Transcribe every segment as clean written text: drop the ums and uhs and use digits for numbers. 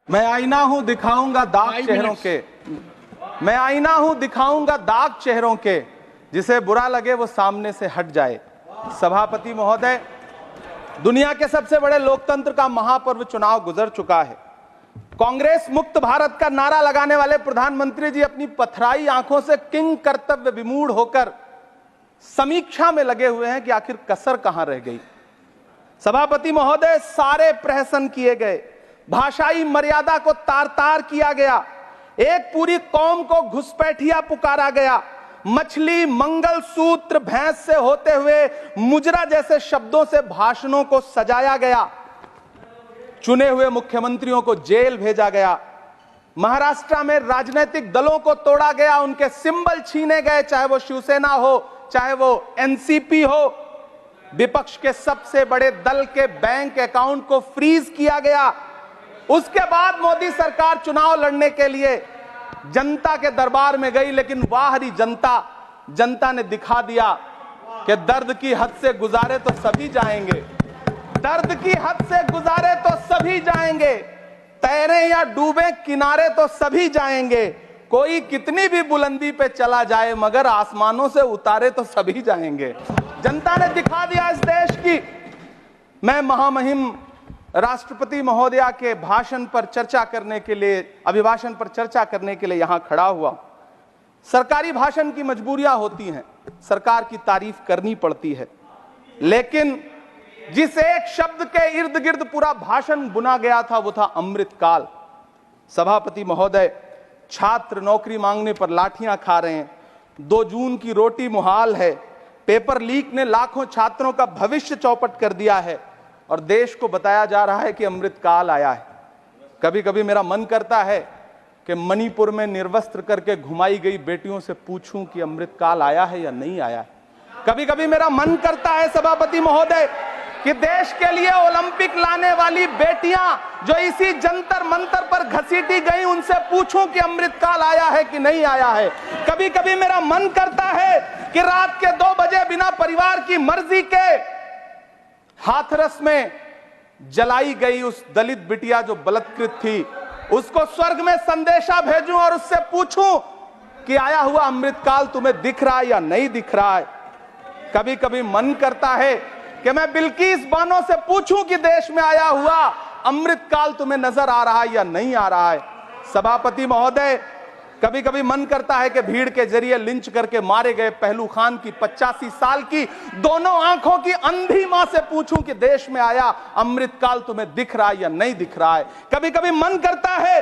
मैं आईना हूं दिखाऊंगा दाग चेहरों के, मैं आईना हूं दिखाऊंगा दाग चेहरों के, जिसे बुरा लगे वो सामने से हट जाए। सभापति महोदय, दुनिया के सबसे बड़े लोकतंत्र का महापर्व चुनाव गुजर चुका है। कांग्रेस मुक्त भारत का नारा लगाने वाले प्रधानमंत्री जी अपनी पथराई आंखों से किंग कर्तव्य विमूढ़ होकर समीक्षा में लगे हुए हैं कि आखिर कसर कहां रह गई। सभापति महोदय, सारे प्रहसन किए गए, भाषाई मर्यादा को तार तार किया गया, एक पूरी कौम को घुसपैठिया पुकारा गया, मछली मंगल सूत्र भैंस से होते हुए मुजरा जैसे शब्दों से भाषणों को सजाया गया, चुने हुए मुख्यमंत्रियों को जेल भेजा गया, महाराष्ट्र में राजनीतिक दलों को तोड़ा गया, उनके सिंबल छीने गए, चाहे वो शिवसेना हो चाहे वो एनसीपी हो, विपक्ष के सबसे बड़े दल के बैंक अकाउंट को फ्रीज किया गया। उसके बाद मोदी सरकार चुनाव लड़ने के लिए जनता के दरबार में गई, लेकिन वाहरी जनता ने दिखा दिया कि दर्द की हद से गुजारे तो सभी जाएंगे, दर्द की हद से गुजारे तो सभी जाएंगे, तैरे या डूबे किनारे तो सभी जाएंगे, कोई कितनी भी बुलंदी पे चला जाए मगर आसमानों से उतारे तो सभी जाएंगे। जनता ने दिखा दिया इस देश की। मैं महामहिम राष्ट्रपति महोदया के भाषण पर चर्चा करने के लिए, अभिभाषण पर चर्चा करने के लिए यहां खड़ा हुआ। सरकारी भाषण की मजबूरियां होती हैं, सरकार की तारीफ करनी पड़ती है, लेकिन जिस एक शब्द के इर्द गिर्द पूरा भाषण बुना गया था वो था अमृतकाल। सभापति महोदय, छात्र नौकरी मांगने पर लाठियां खा रहे हैं, 2 जून की रोटी मुहाल है, पेपर लीक ने लाखों छात्रों का भविष्य चौपट कर दिया है और देश को बताया जा रहा है कि अमृतकाल आया है। कभी कभी मेरा मन करता है कि मणिपुर में निर्वस्त्र करके घुमाई गई बेटियों से पूछूं कि अमृतकाल आया है या नहीं आया है। कभी कभी मेरा मन करता है सभापति महोदय कि देश के लिए ओलंपिक लाने वाली बेटियां जो इसी जंतर मंतर पर घसीटी गई, उनसे पूछूं कि अमृतकाल आया है कि नहीं आया है। कभी कभी मेरा मन करता है कि रात के 2 बजे बिना परिवार की मर्जी के हाथरस में जलाई गई उस दलित बिटिया जो बलात्कृत थी, उसको स्वर्ग में संदेशा भेजूं और उससे पूछूं कि आया हुआ अमृतकाल तुम्हें दिख रहा है या नहीं दिख रहा है। कभी कभी मन करता है कि मैं बिल्किस बानो से पूछूं कि देश में आया हुआ अमृतकाल तुम्हें नजर आ रहा है या नहीं आ रहा है। सभापति महोदय, कभी कभी मन करता है कि भीड़ के जरिए लिंच करके मारे गए पहलू खान की 85 साल की दोनों आंखों की अंधी मां से पूछूं कि देश में आया अमृतकाल तुम्हें दिख रहा है या नहीं दिख रहा है। कभी कभी मन करता है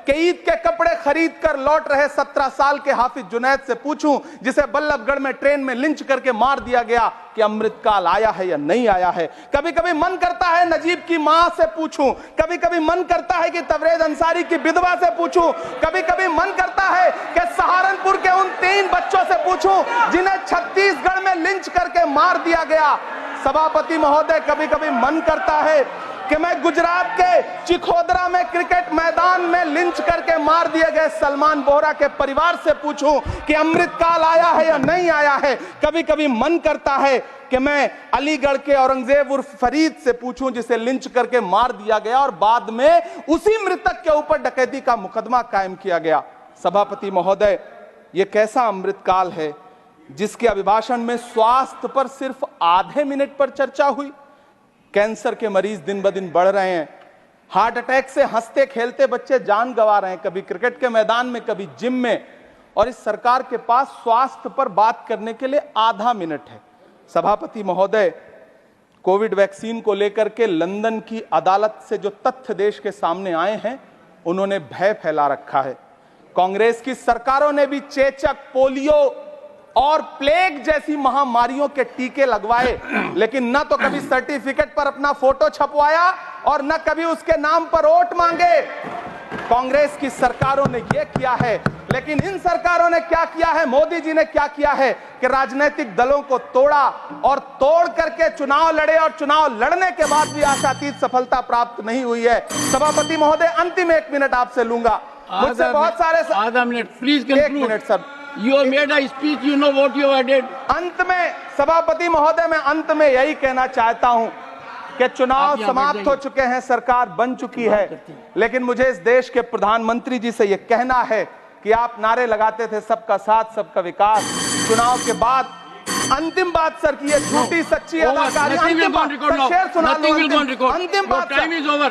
कि ईद के कपड़े खरीद कर लौट रहे 17 साल के हाफिज जुनैद से पूछूं, जिसे बल्लभगढ़ में ट्रेन में लिंच करके मार दिया गया, कि अमृतकाल आया है या नहीं आया है। कभी कभी मन करता है नजीब की मां से पूछूं, कभी कभी मन करता है कि तबरेज अंसारी की विधवा से पूछूं, कभी कभी मन करता है कि सहारनपुर के उन 3 बच्चों से पूछूं जिन्हें छत्तीसगढ़ में लिंच करके मार दिया गया। सभापति महोदय, कभी कभी मन करता है कि मैं गुजरात के चिखोदरा में क्रिकेट मैदान में लिंच करके मार दिए गए सलमान बोहरा के परिवार से पूछूं कि अमृतकाल आया है या नहीं आया है। कभी कभी मन करता है कि मैं अलीगढ़ के औरंगजेब उर्फ फरीद से पूछूं, जिसे लिंच करके मार दिया गया और बाद में उसी मृतक के ऊपर डकैती का मुकदमा कायम किया गया। सभापति महोदय, यह कैसा अमृतकाल है जिसके अभिभाषण में स्वास्थ्य पर सिर्फ आधे मिनट पर चर्चा हुई। कैंसर के मरीज दिन ब दिन बढ़ रहे हैं, हार्ट अटैक से हंसते खेलते बच्चे जान गंवा रहे हैं, कभी क्रिकेट के मैदान में कभी जिम में, और इस सरकार के पास स्वास्थ्य पर बात करने के लिए आधा मिनट है। सभापति महोदय, कोविड वैक्सीन को लेकर के लंदन की अदालत से जो तथ्य देश के सामने आए हैं, उन्होंने भय फैला रखा है। कांग्रेस की सरकारों ने भी चेचक, पोलियो और प्लेग जैसी महामारियों के टीके लगवाए, लेकिन न तो कभी सर्टिफिकेट पर अपना फोटो छपवाया और न कभी उसके नाम पर वोट मांगे। कांग्रेस की सरकारों ने यह किया है, लेकिन इन सरकारों ने क्या किया है, मोदी जी ने क्या किया है कि राजनीतिक दलों को तोड़ा और तोड़ करके चुनाव लड़े, और चुनाव लड़ने के बाद भी आशातीत सफलता प्राप्त नहीं हुई है। सभापति महोदय, अंतिम 1 मिनट आपसे लूंगा, मुझसे बहुत सारे। आधा minute please. 1 minute sir. You have made a speech, you know what you have did. अंत में सभापति महोदय, मैं अंत में यही कहना चाहता हूं कि चुनाव आप यहाँ बैठ समाप्त हो जाइए। चुके हैं, सरकार बन चुकी है, लेकिन मुझे इस देश के प्रधानमंत्री जी से यह कहना है कि आप नारे लगाते थे सबका साथ सबका विकास। चुनाव के बाद अंतिम बात सर की ये झूठी सच्ची Over. अदाकारी। Nothing will अंतिम go on बात record सर, now. शेर सुना लो। Nothing will go on अंतिम record. अंतिम Your बात time sir. is over.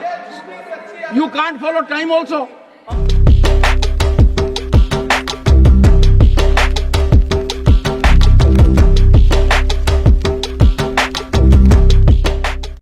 You can't follow time also.